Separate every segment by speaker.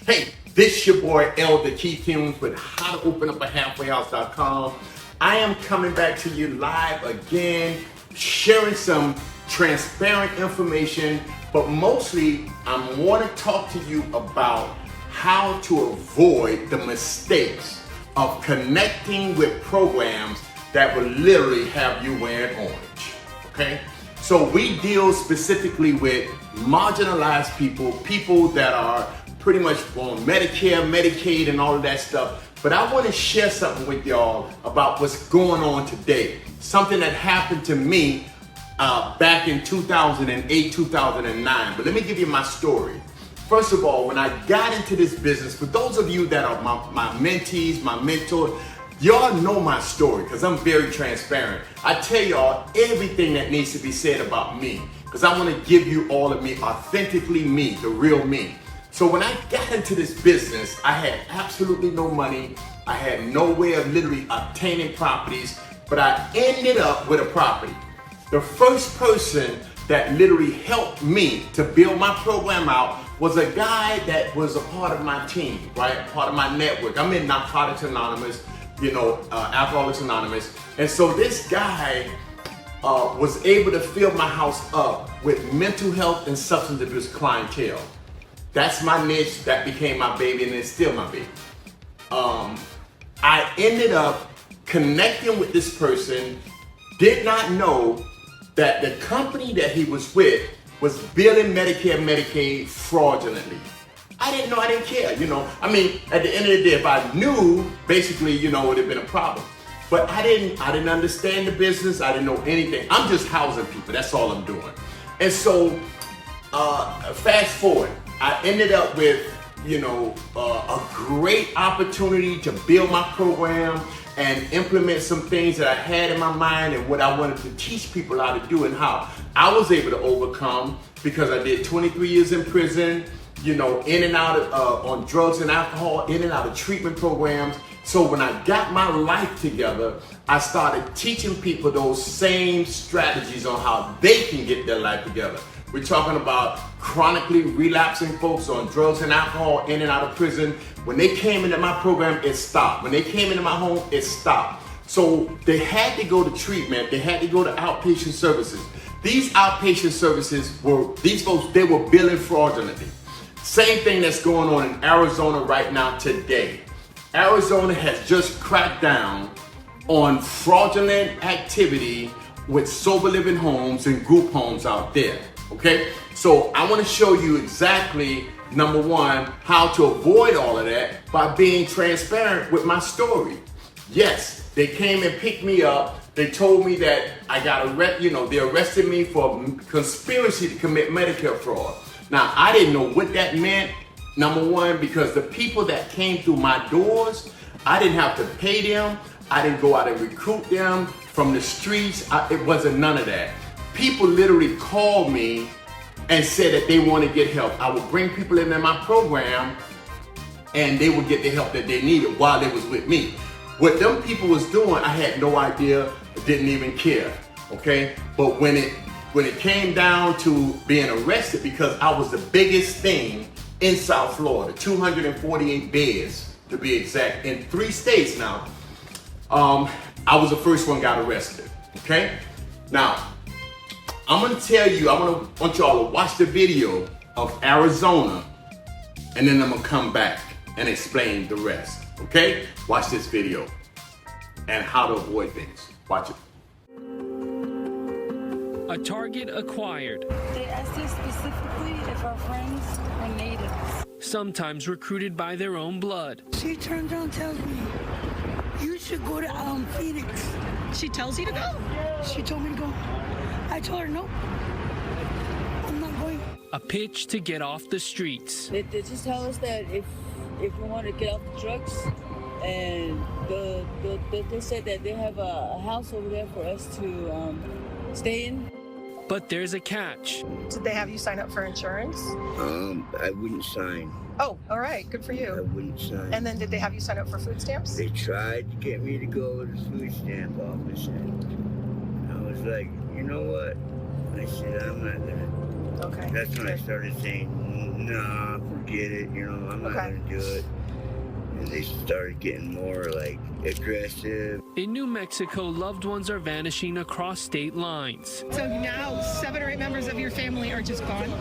Speaker 1: Hey, this your boy Elder Keith Humes with howtoopenupahalfwayhouse.com. I am coming back to you live again, sharing some transparent information, but mostly I want to talk to you about how to avoid the mistakes of connecting with programs that will literally have you wearing orange, okay? So we deal specifically with marginalized people, people that are pretty much on Medicare, Medicaid, and all of that stuff. But I want to share something with y'all about what's going on today. Something that happened to me back in 2008, 2009. But let me give you my story. First of all, when I got into this business, for those of you that are my mentees, my mentor, y'all know my story because I'm very transparent. I tell y'all everything that needs to be said about me because I want to give you all of me, authentically me, the real me. So when I got into this business, I had absolutely no money. I had no way of literally obtaining properties, but I ended up with a property. The first person that literally helped me to build my program out was a guy that was a part of my team, right? Part of my network. I'm in Narcotics Anonymous, Alcoholics Anonymous. And so this guy was able to fill my house up with mental health and substance abuse clientele. That's my niche. That became my baby, and it's still my baby. I ended up connecting with this person, did not know that the company that he was with was billing Medicare, Medicaid fraudulently. I didn't know, I didn't care, at the end of the day, if I knew, basically, it would have been a problem. But I didn't understand the business, I didn't know anything. I'm just housing people, that's all I'm doing. And so, fast forward, I ended up with, a great opportunity to build my program and implement some things that I had in my mind and what I wanted to teach people how to do and how I was able to overcome because I did 23 years in prison, in and out of, on drugs and alcohol, in and out of treatment programs. So when I got my life together, I started teaching people those same strategies on how they can get their life together. We're talking about chronically relapsing folks on drugs and alcohol in and out of prison. When they came into my program, it stopped. When they came into my home, it stopped. So they had to go to treatment. They had to go to outpatient services. These outpatient services these folks, they were billing fraudulently. Same thing that's going on in Arizona right now today. Arizona has just cracked down on fraudulent activity with sober living homes and group homes out there. Okay, so I want to show you exactly, number one, how to avoid all of that by being transparent with my story. Yes, they came and picked me up. They told me that I got arrested, they arrested me for conspiracy to commit Medicare fraud. Now, I didn't know what that meant, number one, because the people that came through my doors, I didn't have to pay them. I didn't go out and recruit them from the streets. It wasn't none of that. People literally called me and said that they want to get help. I would bring people into my program and they would get the help that they needed while they was with me. What them people was doing, I had no idea, didn't even care, okay? But when it came down to being arrested, because I was the biggest thing in South Florida, 248 beds to be exact, in 3 states now, I was the first one got arrested, okay? Now, I'm gonna tell you, I want y'all to watch the video of Arizona, and then I'm gonna come back and explain the rest, okay? Watch this video and how to avoid things. Watch it.
Speaker 2: A target acquired.
Speaker 3: They asked us specifically if our friends are natives.
Speaker 2: Sometimes recruited by their own blood.
Speaker 4: She turns around and tells me, you should go to Phoenix.
Speaker 5: She tells you to go?
Speaker 4: She told me to go. I told her, no, I'm not going.
Speaker 2: A pitch to get off the streets.
Speaker 6: They just tell us that if we want to get off the drugs, and they said that they have a house over there for us to stay in.
Speaker 2: But there's a catch.
Speaker 5: Did they have you sign up for insurance?
Speaker 7: I wouldn't sign.
Speaker 5: Oh, all right, good for
Speaker 7: I
Speaker 5: you.
Speaker 7: wouldn't sign.
Speaker 5: And then did they have you sign up for food stamps?
Speaker 7: They tried to get me to go to the food stamp office, and I was like, you know what? I said, I'm not gonna.
Speaker 5: Okay.
Speaker 7: That's when I started saying nah, forget it, you know, I'm not gonna do it. And they started getting more like aggressive.
Speaker 2: In New Mexico, loved ones are vanishing across state lines.
Speaker 5: So now 7 or 8 members of your family are just gone?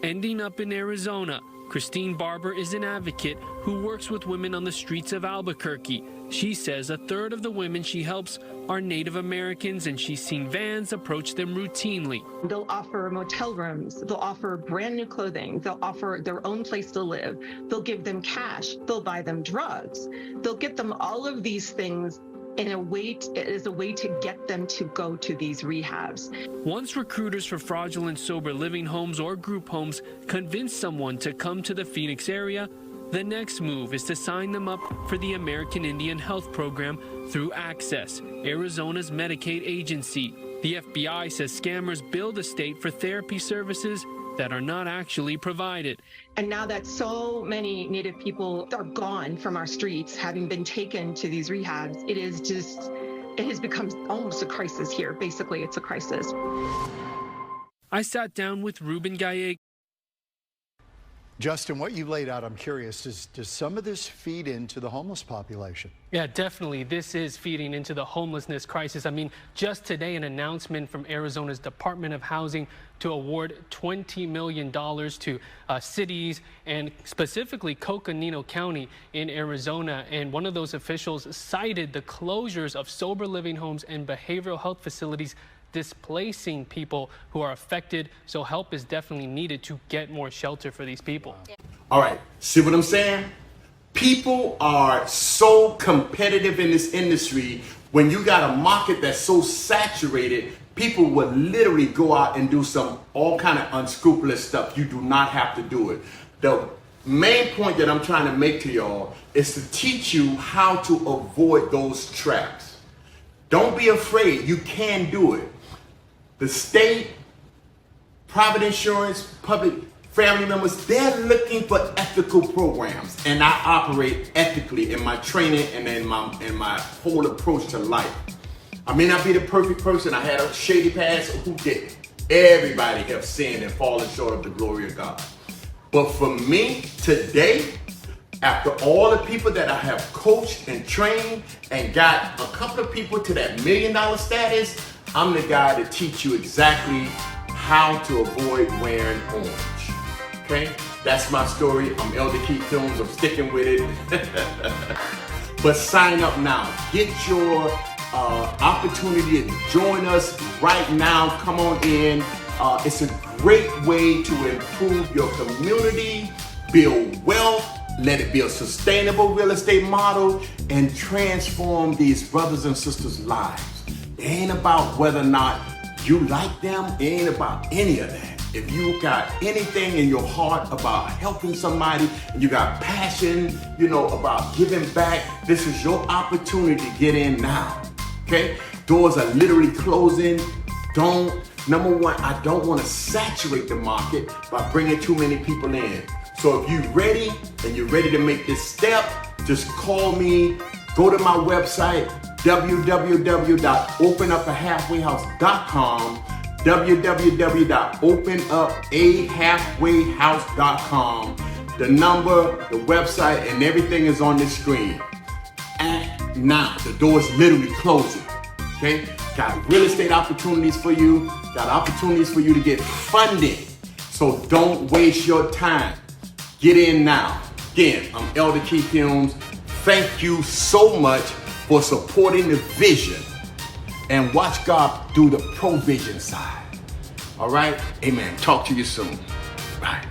Speaker 2: Ending up in Arizona, Christine Barber is an advocate who works with women on the streets of Albuquerque. She says a third of the women she helps are Native Americans, and she's seen vans approach them routinely.
Speaker 8: They'll offer motel rooms. They'll offer brand new clothing. They'll offer their own place to live. They'll give them cash. They'll buy them drugs. They'll get them all of these things in a way as a way to get them to go to these rehabs.
Speaker 2: Once recruiters for fraudulent sober living homes or group homes convince someone to come to the Phoenix area, the next move is to sign them up for the American Indian Health Program through Access, Arizona's Medicaid agency. The FBI says scammers bill the state for therapy services that are not actually provided.
Speaker 8: And now that so many Native people are gone from our streets, having been taken to these rehabs, it has become almost a crisis here. Basically, it's a crisis.
Speaker 2: I sat down with Ruben Gallegos.
Speaker 9: Justin, what you laid out, I'm curious, does some of this feed into the homeless population?
Speaker 10: Yeah, definitely. This is feeding into the homelessness crisis. I mean, just today, an announcement from Arizona's Department of Housing to award $20 million to cities and specifically Coconino County in Arizona. And one of those officials cited the closures of sober living homes and behavioral health facilities displacing people who are affected. So help is definitely needed to get more shelter for these people.
Speaker 1: All right, see what I'm saying? People are so competitive in this industry. When you got a market that's so saturated, people will literally go out and do all kind of unscrupulous stuff. You do not have to do it. The main point that I'm trying to make to y'all is to teach you how to avoid those traps. Don't be afraid. You can do it. The state, private insurance, public family members, they're looking for ethical programs. And I operate ethically in my training and in my whole approach to life. I may not be the perfect person. I had a shady past. Who didn't? Everybody have sinned and fallen short of the glory of God. But for me, today, after all the people that I have coached and trained and got a couple of people to that $1 million status, I'm the guy to teach you exactly how to avoid wearing orange. Okay? That's my story. I'm Elder Keith Films. I'm sticking with it. But sign up now. Get your opportunity to join us right now. Come on in. It's a great way to improve your community, build wealth, let it be a sustainable real estate model, and transform these brothers and sisters' lives. It ain't about whether or not you like them. It ain't about any of that. If you got anything in your heart about helping somebody, and you got passion, about giving back, this is your opportunity to get in now. Okay? Doors are literally closing. Number one, I don't want to saturate the market by bringing too many people in. So if you're ready and you're ready to make this step, just call me, go to my website, www.openupahalfwayhouse.com, www.openupahalfwayhouse.com. The number, the website, and everything is on the screen. Act now. The door is literally closing. Okay? Got real estate opportunities for you. Got opportunities for you to get funding. So don't waste your time. Get in now. Again, I'm Elder Keith Films. Thank you so much for supporting the vision, and watch God do the provision side. All right? Amen. Talk to you soon. Bye.